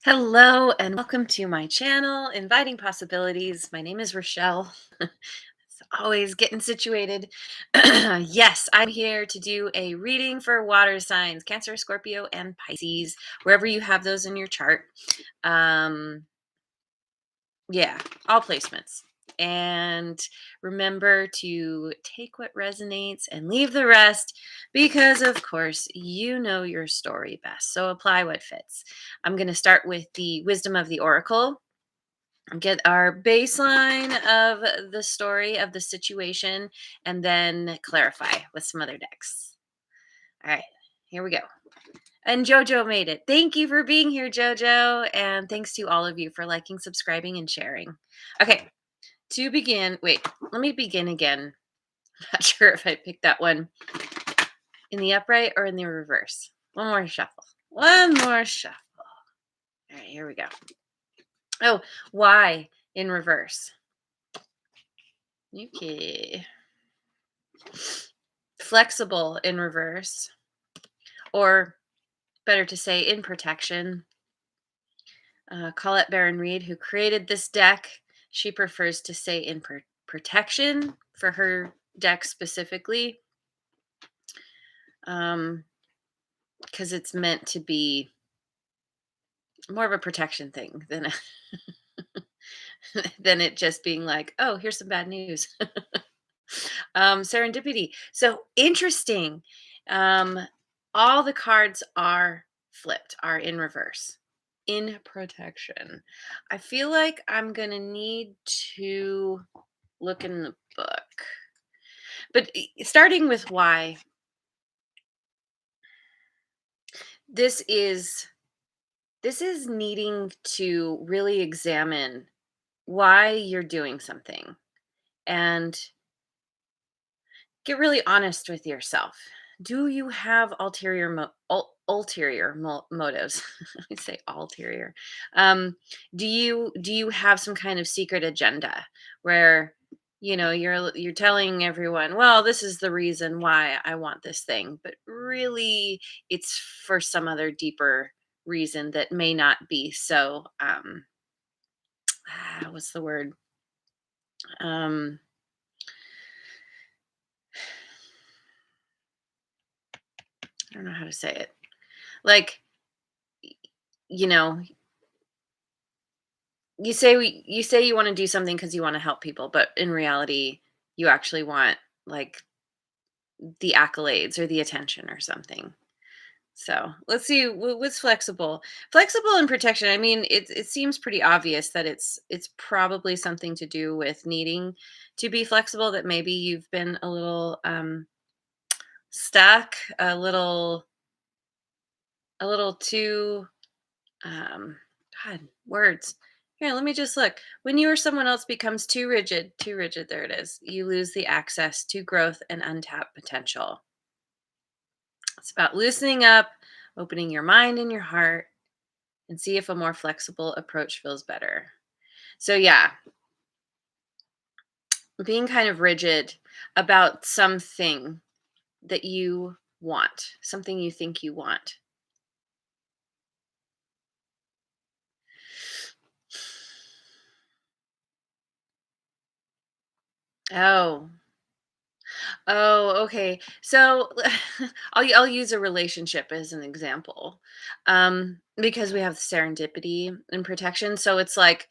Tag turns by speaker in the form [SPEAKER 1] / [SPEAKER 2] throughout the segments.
[SPEAKER 1] Hello and welcome to my channel, Inviting Possibilities. My name is Rochelle. It's always getting situated. Yes, I'm here to do a reading for water signs, Cancer, Scorpio, and Pisces, wherever you have those in your chart. Um, yeah, all placements. And remember to take what resonates and leave the rest because, of course, you know your story best. So apply what fits. I'm going to start with the wisdom of the oracle, get our baseline of the story of the situation, and then clarify with some other decks. All right, here we go. And Jojo made it. Thank you for being here, Jojo. And thanks to all of you for liking, subscribing, and sharing. Okay, to begin, wait, let me begin again. Not sure if I picked that one in the upright or in the reverse. One more shuffle. One more shuffle. All right, here we go. Oh, why in reverse? Okay. Flexible in reverse, or better to say, in protection. Colette Baron Reed, who created this deck, she prefers to say in protection for her deck specifically, because it's meant to be more of a protection thing than than it just being like, oh, here's some bad news. Serendipity. So interesting. Um, all the cards are flipped, are in reverse, in protection. I feel like I'm going to need to look in the book. But starting with why, this is this is needing to really examine why you're doing something and get really honest with yourself. Do you have ulterior motives? I say ulterior. Do you have some kind of secret agenda where you're telling everyone, well, this is the reason why I want this thing, but really it's for some other deeper reason that may not be so what's the word? Um I don't know how to say it. Like, you know, you say you want to do something because you want to help people, but in reality, you actually want like the accolades or the attention or something. So let's see what's flexible. Flexible and protection. I mean, it seems pretty obvious that it's probably something to do with needing to be flexible. That maybe you've been a little stuck, a little too God, words. Here, let me just look. When you or someone else becomes too rigid, there it is. You lose the access to growth and untapped potential. It's about loosening up, opening your mind and your heart, and see if a more flexible approach feels better. So, yeah, being kind of rigid about something that you want, something you think you want. Oh, Oh, okay. So I'll use a relationship as an example, because we have serendipity and protection. So it's like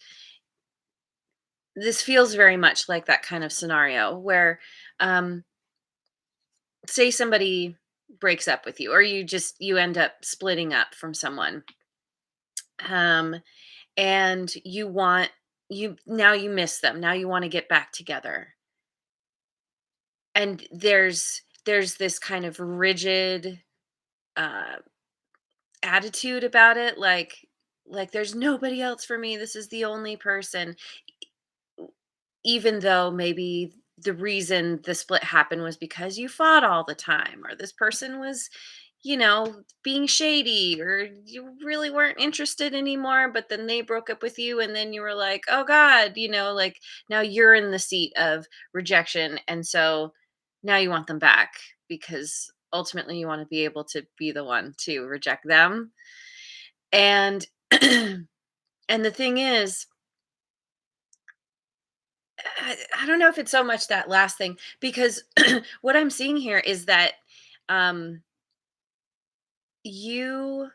[SPEAKER 1] this feels very much like that kind of scenario where, um, say somebody breaks up with you, or you end up splitting up from someone, um, and you miss them. Now you want to get back together, and there's this kind of rigid. Uh, Attitude about it, like there's nobody else for me, this is the only person, even though maybe the reason the split happened was because you fought all the time, or this person was being shady, or you really weren't interested anymore, but then they broke up with you, and then you were like, oh god, like now you're in the seat of rejection, and so now you want them back because ultimately you want to be able to be the one to reject them. And And the thing is, I don't know if it's so much that last thing, because what I'm seeing here is that um, you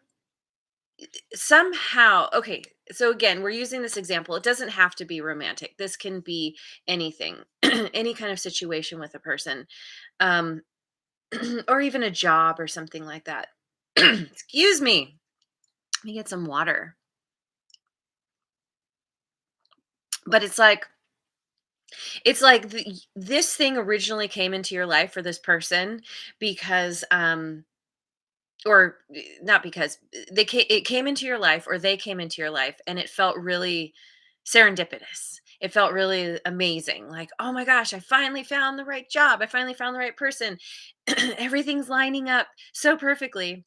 [SPEAKER 1] somehow, okay, so again, we're using this example. It doesn't have to be romantic. This can be anything, any kind of situation with a person, um, or even a job or something like that. Excuse me. Let me get some water. But it's like this thing originally came into your life for this person because or not because it came into your life, or they came into your life, and it felt really serendipitous. It felt really amazing, like, oh my gosh, I finally found the right job, I finally found the right person. Everything's lining up so perfectly.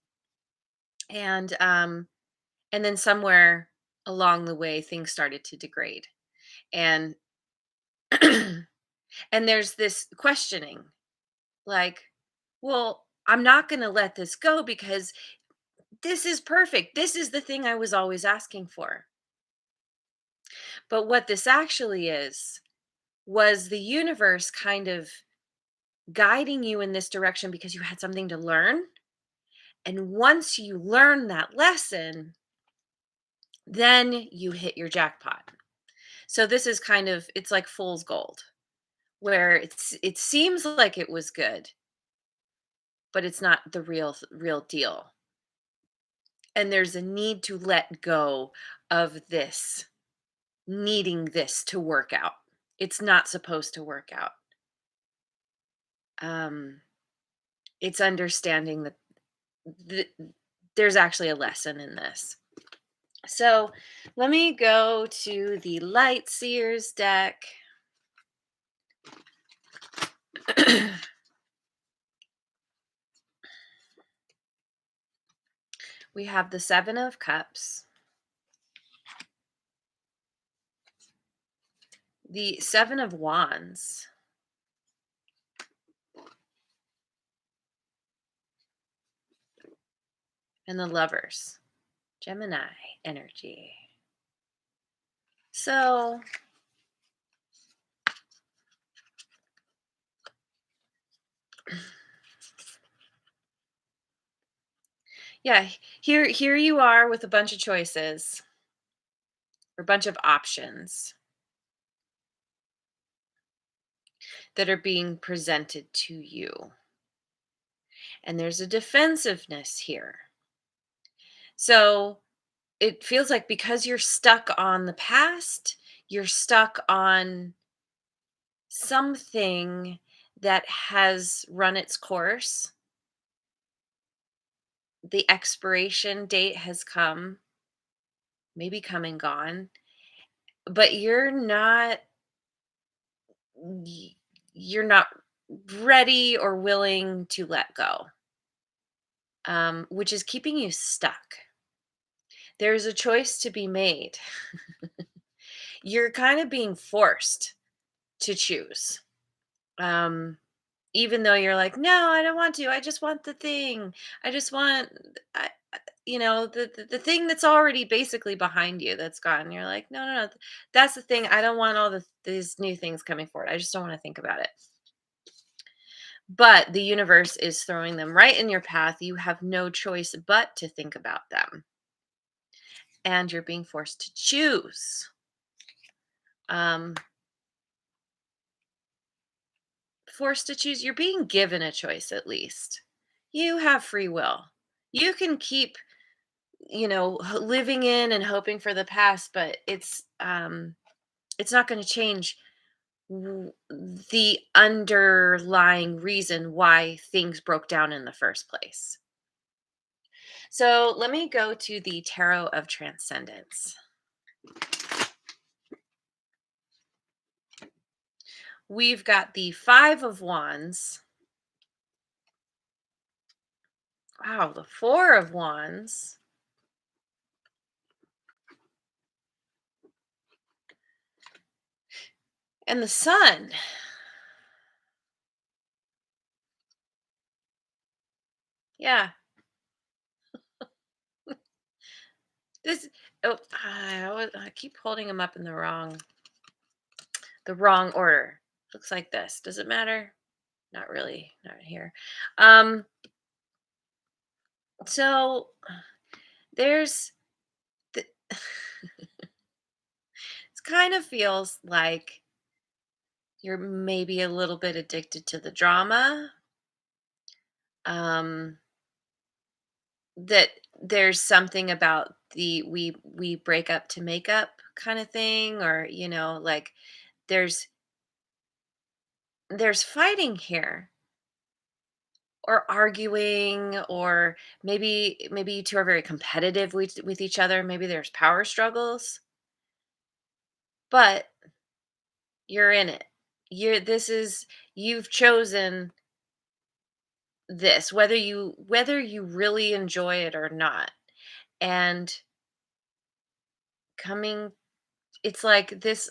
[SPEAKER 1] And then somewhere along the way things started to degrade, and and there's this questioning, like, well, I'm not going to let this go because this is perfect. This is the thing I was always asking for. But what this actually is was the universe kind of guiding you in this direction because you had something to learn. And once you learn that lesson, then you hit your jackpot. So this is kind of, it's like fool's gold, where it seems like it was good, but it's not the real deal. And there's a need to let go of this, needing this to work out. It's not supposed to work out. Um, it's understanding that th- there's actually a lesson in this. So let me go to the Light Seers deck. We have the Seven of Cups, the Seven of Wands, and the Lovers. Gemini energy. So, yeah, here you are with a bunch of choices, or a bunch of options that are being presented to you. And there's a defensiveness here. So, it feels like because you're stuck on the past, you're stuck on something that has run its course. The expiration date has come, maybe come and gone, but y- you're not ready or willing to let go, which is keeping you stuck. There's a choice to be made. You're kind of being forced to choose. Um, Even though you're like, no, I don't want to. I just want the thing. I just want, the thing that's already basically behind you that's gone. You're like, no, no, no. That's the thing. I don't want these new things coming forward. I just don't want to think about it. But the universe is throwing them right in your path. You have no choice but to think about them. And you're being forced to choose. Um, Forced to choose. You're being given a choice, at least. You have free will. You can keep, living in and hoping for the past, but it's not going to change the underlying reason why things broke down in the first place. So let me go to the Tarot of Transcendence. We've got the Five of Wands. Wow, the Four of Wands. And the Sun. Yeah. This Oh, I keep holding them up in the wrong order. Looks like this. Does it matter? Not really. Not here. Um, so there's the, it kind of feels like you're maybe a little bit addicted to the drama. Um, that there's something about the we break up to make up kind of thing, or like there's there's fighting here, or arguing, or maybe you two are very competitive with each other. Maybe there's power struggles, but you're in it. You've chosen this, whether you really enjoy it or not. And coming it's like this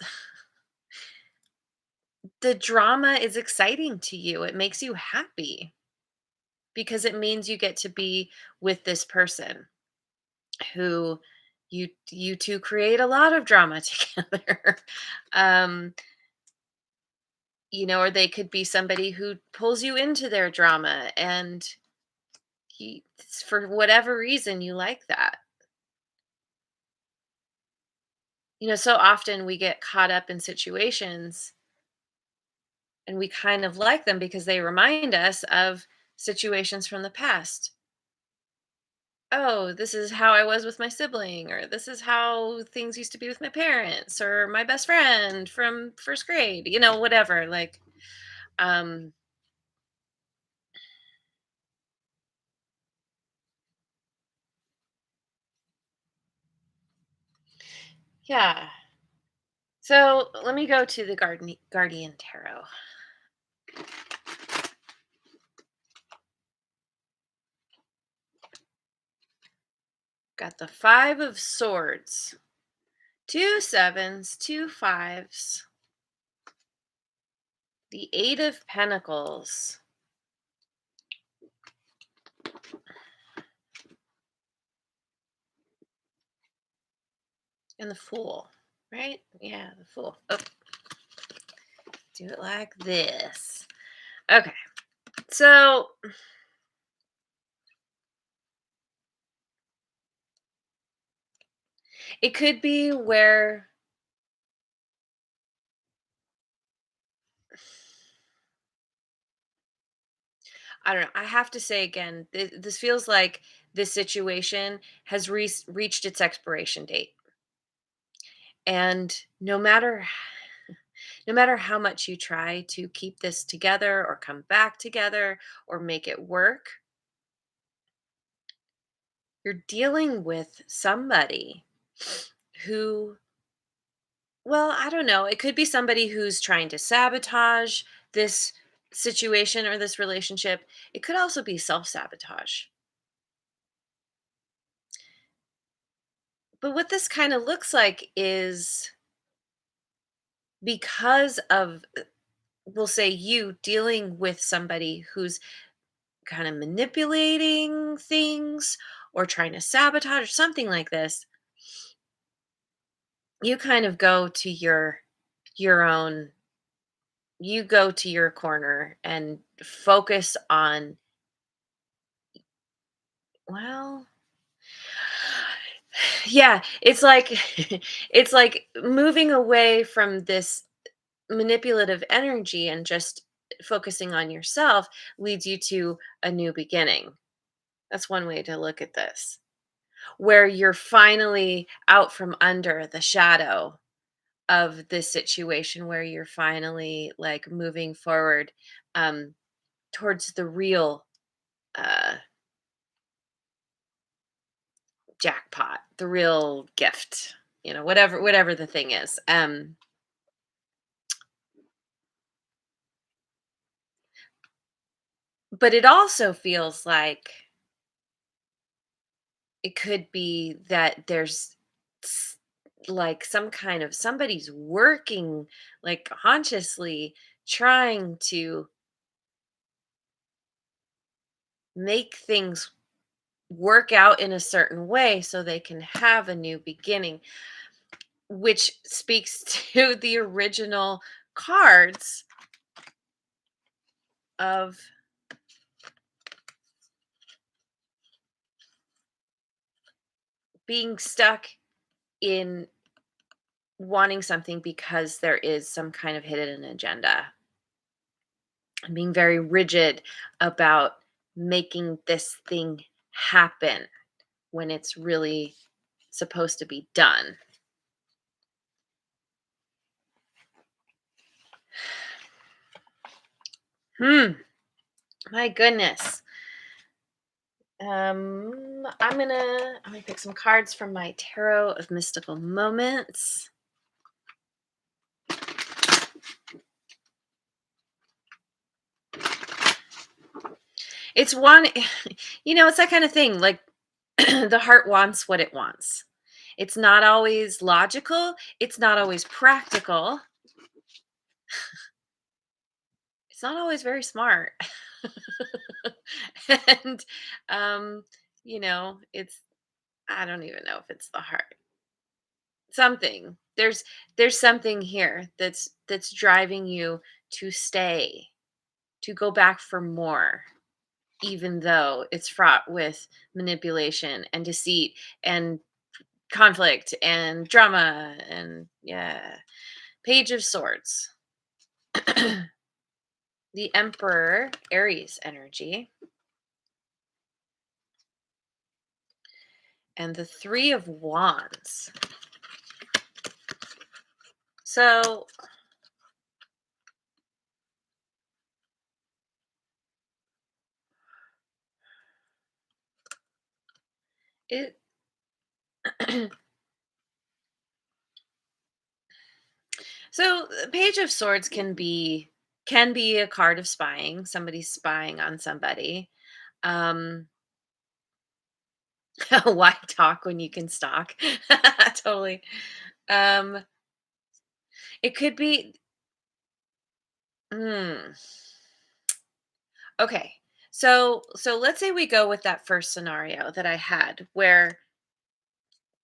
[SPEAKER 1] the drama is exciting to you. It makes you happy because it means you get to be with this person who you two create a lot of drama together. um or they could be somebody who pulls you into their drama, and for whatever reason you like that. So often we get caught up in situations, and we kind of like them because they remind us of situations from the past. Oh, this is how I was with my sibling, or this is how things used to be with my parents, or my best friend from first grade, whatever. Like, um, yeah. So let me go to the Guardian Tarot. Got the Five of Swords, two sevens, two fives, the Eight of Pentacles, and the Fool. Right? Yeah, the Fool. Oh, do it like this. Okay. So it could be where I don't know. I have to say again, this feels like this situation has reached its expiration date. And no matter how much you try to keep this together or come back together or make it work, you're dealing with somebody who, well, I don't know. It could be somebody who's trying to sabotage this situation or this relationship. It could also be self-sabotage. But what this kind of looks like is because of, we'll say, you dealing with somebody who's kind of manipulating things or trying to sabotage or something like this. You kind of your own you go to your corner and focus on, well, yeah, it's like it's like moving away from this manipulative energy and just focusing on yourself leads you to a new beginning. That's one way to look at this, where you're finally out from under the shadow of this situation, where you're finally like moving forward, um, towards the real uh, jackpot, the real gift, whatever the thing is. But it also feels like it could be that there's s- like some kind of somebody's working like consciously trying to make things work out in a certain way so they can have a new beginning, which speaks to the original cards of being stuck in wanting something because there is some kind of hidden agenda, and being very rigid about making this thing happen when it's really supposed to be done. My goodness. I'm gonna pick some cards from my tarot of mystical moments. It's one, it's that kind of thing. Like the heart wants what it wants. It's not always logical. It's not always practical. It's not always very smart. and um, it's I don't even know if it's the heart. Something. There's something here that's driving you to stay, to go back for more, even though it's fraught with manipulation and deceit and conflict and drama and yeah. Page of Swords. The Emperor, Aries energy, and the Three of Wands. So it so the Page of Swords can be a card of spying. Somebody's spying on somebody. Um why talk when you can stalk? Totally. Um it could be mm, okay. So let's say we go with that first scenario that I had where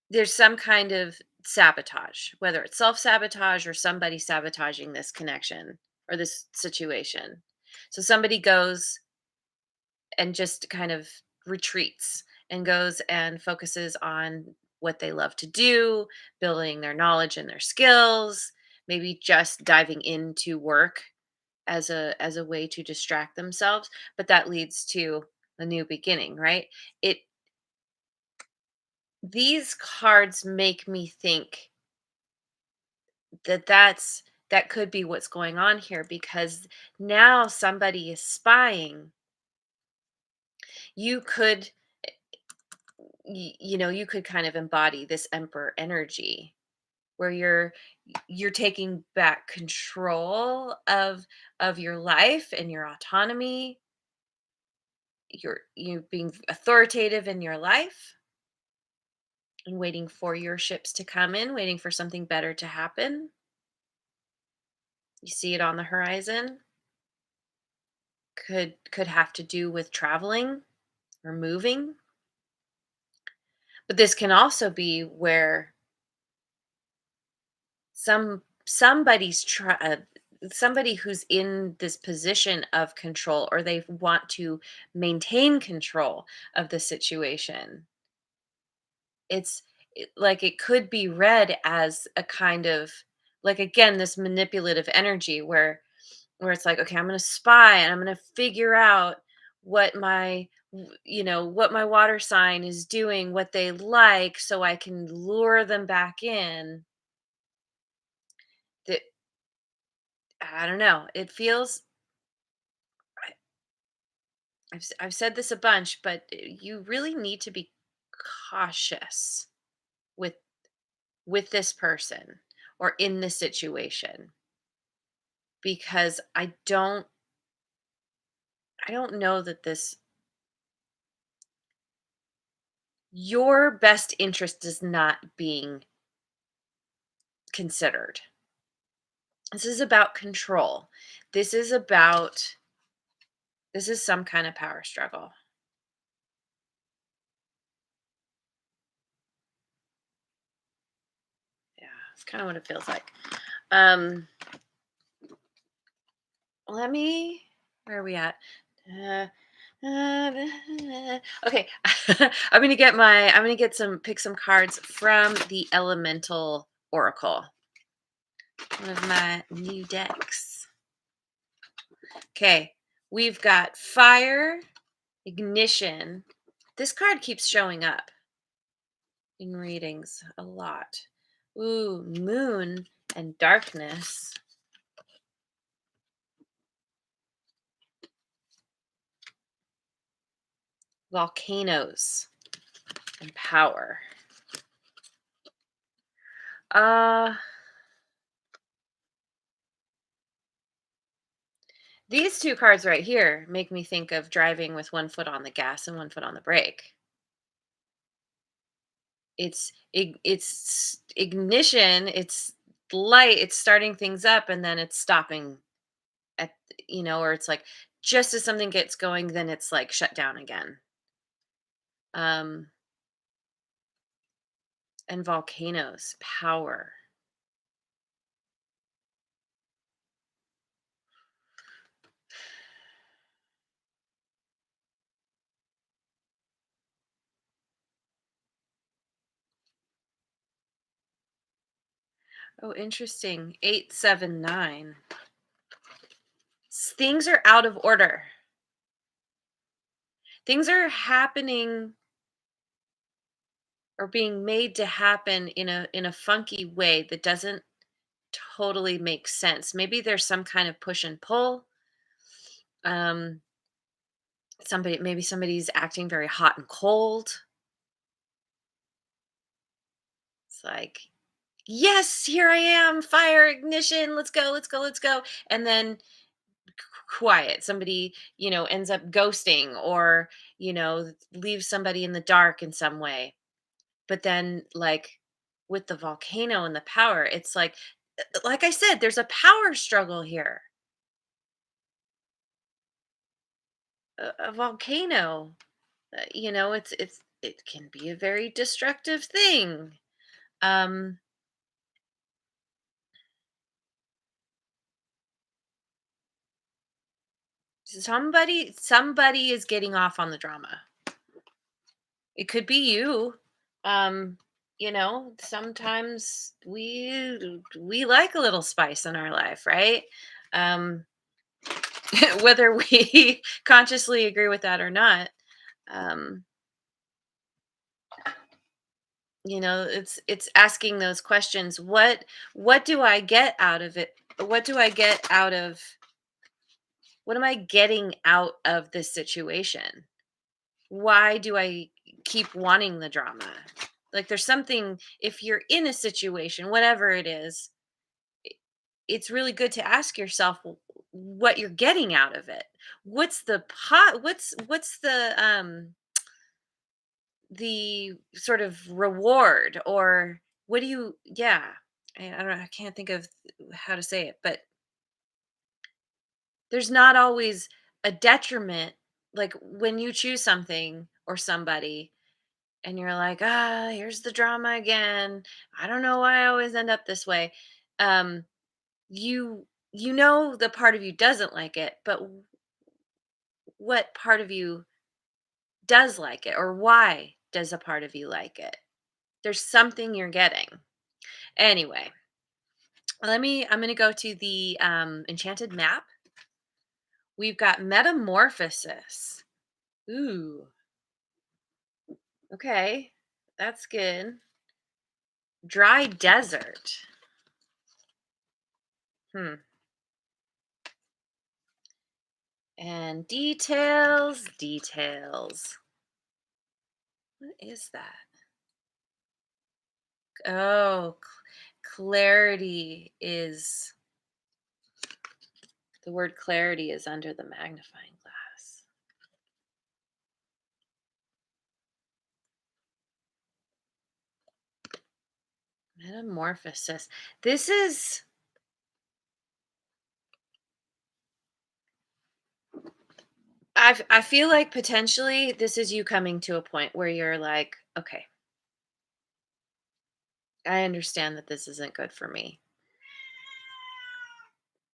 [SPEAKER 1] there's some kind of sabotage, whether it's self-sabotage or somebody sabotaging this connection or this situation. So somebody goes and just kind of retreats and goes and focuses on what they love to do, building their knowledge and their skills, maybe just diving into work as a way to distract themselves, but that leads to a new beginning, right? It These cards make me think that could be what's going on here, because now somebody is spying. You could you could kind of embody this emperor energy where you're taking back control of your life and your autonomy. You being authoritative in your life and waiting for your ships to come in, waiting for something better to happen. You see it on the horizon. Could have to do with traveling or moving. But this can also be where somebody who's in this position of control, or they want to maintain control of the situation. Like it could be read as a kind of, like, again, this manipulative energy where it's like, okay, I'm going to spy and I'm going to figure out what my water sign is doing, what they like, so I can lure them back in. That I don't know. It feels I- I've said this a bunch, but you really need to be cautious with this person or in this situation, because I don't know that this your best interest is not being considered. This is about control. This is about this is some kind of power struggle. It's kind of what it feels like. Um, let me. Where are we at? Uh, okay, I'm gonna get some pick some cards from the Elemental Oracle, one of my new decks. Okay, we've got fire, ignition. This card keeps showing up in readings a lot. Ooh, moon and darkness. Volcanoes and power. Uh these two cards right here make me think of driving with one foot on the gas and one foot on the brake. It's ignition, it's light, it's starting things up and then it's stopping at or it's like just as something gets going then it's like shut down again. Um and volcanoes, power. Oh, interesting. 879. Things are out of order. Things are happening or being made to happen in a funky way that doesn't totally make sense. Maybe there's some kind of push and pull. Um somebody's acting very hot and cold. It's like, "Yes, here I am, fire, ignition, let's go, let's go, let's go." And then quiet. Somebody, ends up ghosting or, leaves somebody in the dark in some way. But then like with the volcano and the power, it's like I said, there's a power struggle here. A volcano, it can be a very destructive thing. Um somebody is getting off on the drama. It could be you. Um, sometimes we like a little spice in our life, right? Um, whether we consciously agree with that or not. Um, it's asking those questions. What do I get out of it? What am I getting out of this situation? Why do I keep wanting the drama? Like there's something, if you're in a situation, whatever it is, it's really good to ask yourself what you're getting out of it. What's the sort of reward, or what do you yeah. I don't know, I can't think of how to say it, but there's not always a detriment like when you choose something or somebody and you're like, "Ah, here's the drama again. I don't know why I always end up this way." Um, the part of you doesn't like it, but what part of you does like it, or why does a part of you like it? There's something you're getting. Anyway, I'm gonna go to the enchanted map. We've got metamorphosis. Ooh, okay. That's good. Dry desert. Hmm. And details. What is that? Oh, clarity is the word clarity is under the magnifying glass. Metamorphosis. This is I feel like potentially this is you coming to a point where you're like, okay, I understand that this isn't good for me.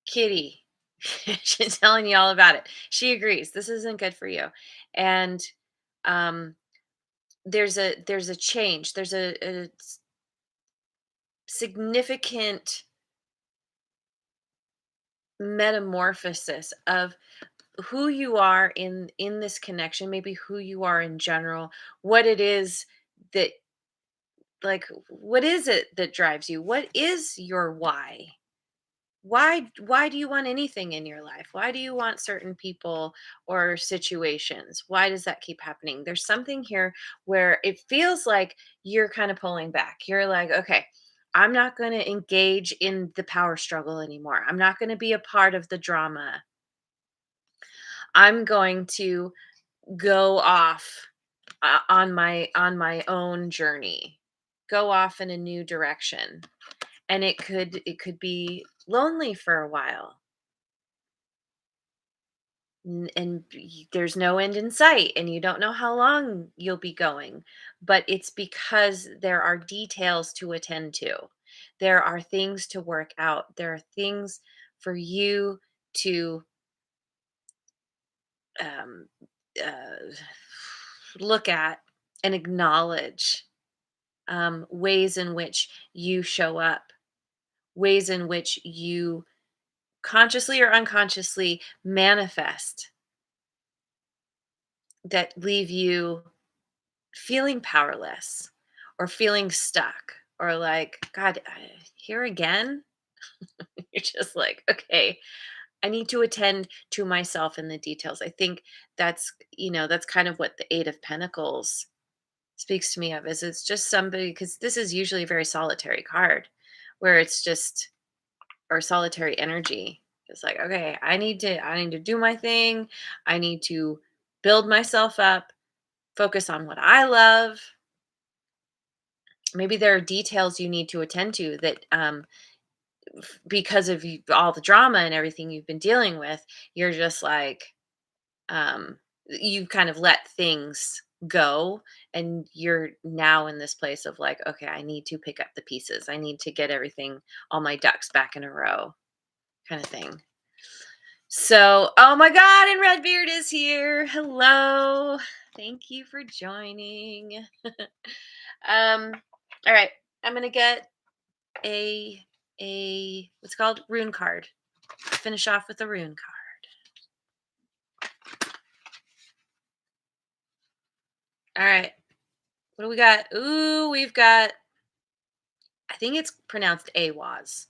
[SPEAKER 1] Kitty, she's telling you all about it. She agrees. This isn't good for you. And um there's a change. There's a significant metamorphosis of who you are in this connection, maybe who you are in general, what it is that, like, what is it that drives you? What is your why? Why do you want anything in your life? Why do you want certain people or situations? Why does that keep happening? There's something here where it feels like you're kind of pulling back. You're like, okay, I'm not going to engage in the power struggle anymore. I'm not going to be a part of the drama. I'm going to go off on my own journey. Go off in a new direction. And it could be lonely for a while. There's no end in sight, and you don't know how long you'll be going, but it's because there are details to attend to. There are things to work out. There are things for you to um, uh, look at and acknowledge, ways in which you show up, ways in which you consciously or unconsciously manifest that leave you feeling powerless or feeling stuck or like, God, here again. You're just like, okay, I need to attend to myself in the details. I think that's kind of what the Eight of Pentacles speaks to me of, is it's just somebody, because this is usually a very solitary card where it's just, or solitary energy. It's like, okay, I need to do my thing. I need to build myself up, focus on what I love. Maybe there are details you need to attend to that, because of all the drama and everything you've been dealing with, you're just like, you've kind of let things go, and you're now in this place of like, okay, I need to pick up the pieces. I need to get everything, all my ducks back in a row, kind of thing. So, oh my God, and Redbeard is here. Hello. Thank you for joining. um, all right. I'm gonna get a what's called rune card. Finish off with a rune card. All right. What do we got? Ooh, we've got, I think it's pronounced Awaz.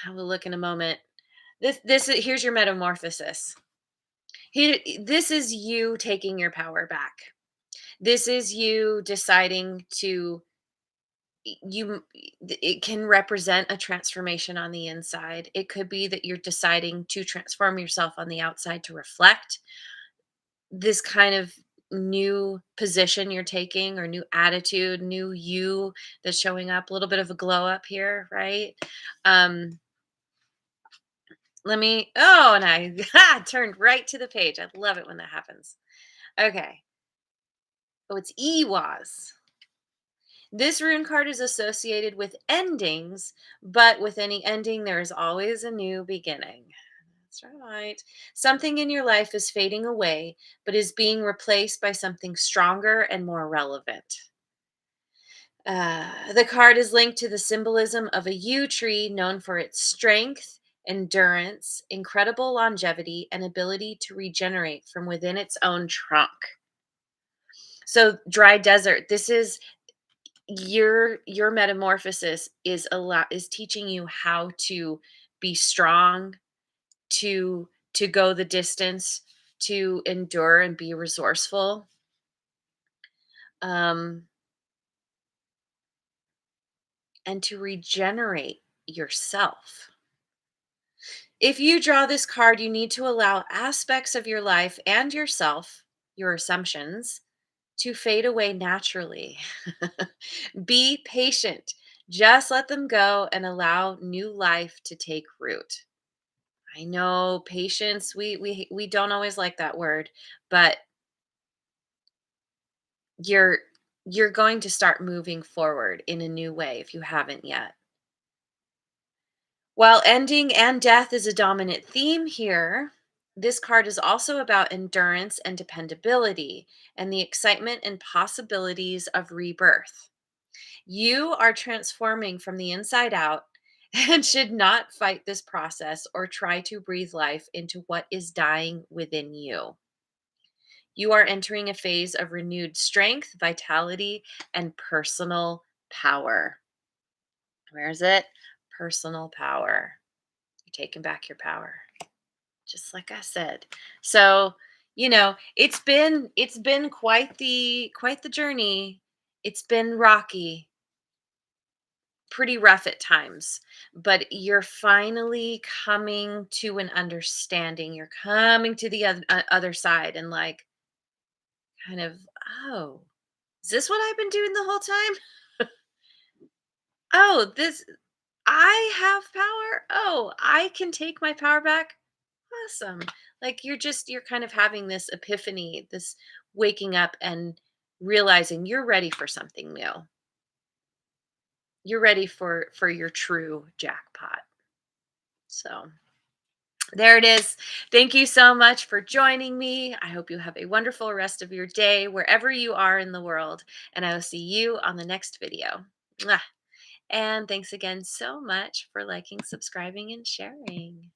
[SPEAKER 1] I will look in a moment. Here's your metamorphosis. This is you taking your power back. This is you deciding to you it can represent a transformation on the inside. It could be that you're deciding to transform yourself on the outside to reflect this kind of new position you're taking, or new attitude, new you that's showing up, a little bit of a glow up here, right? um Let me, oh, and I turned right to the page. I love it when that happens. Okay. Oh, it's Iwas. This rune card is associated with endings, but with any ending, there is always a new beginning. That's right. Something in your life is fading away, but is being replaced by something stronger and more relevant. The card is linked to the symbolism of a yew tree known for its strength, endurance, incredible longevity, and ability to regenerate from within its own trunk. So, dry desert. This is your metamorphosis is teaching you how to be strong, to go the distance, to endure and be resourceful, um, and to regenerate yourself. If you draw this card, you need to allow aspects of your life and yourself, your assumptions, to fade away naturally. Be patient. Just let them go and allow new life to take root. I know patience, we don't always like that word, but you're you're going to start moving forward in a new way if you haven't yet. While ending and death is a dominant theme here, this card is also about endurance and dependability and the excitement and possibilities of rebirth. You are transforming from the inside out and should not fight this process or try to breathe life into what is dying within you. You are entering a phase of renewed strength, vitality, and personal power. Where is it? Personal power. You're taking back your power, just like I said. So, it's been quite the journey. It's been rocky, pretty rough at times, but you're finally coming to an understanding. You're coming to the other side and like kind of, oh, is this what I've been doing the whole time? Oh, this I have power. Oh, I can take my power back. Awesome. Like you're kind of having this epiphany, this waking up and realizing you're ready for something new. You're ready for your true jackpot. So, there it is. Thank you so much for joining me. I hope you have a wonderful rest of your day wherever you are in the world, and I will see you on the next video. Mwah. And thanks again so much for liking, subscribing, and sharing.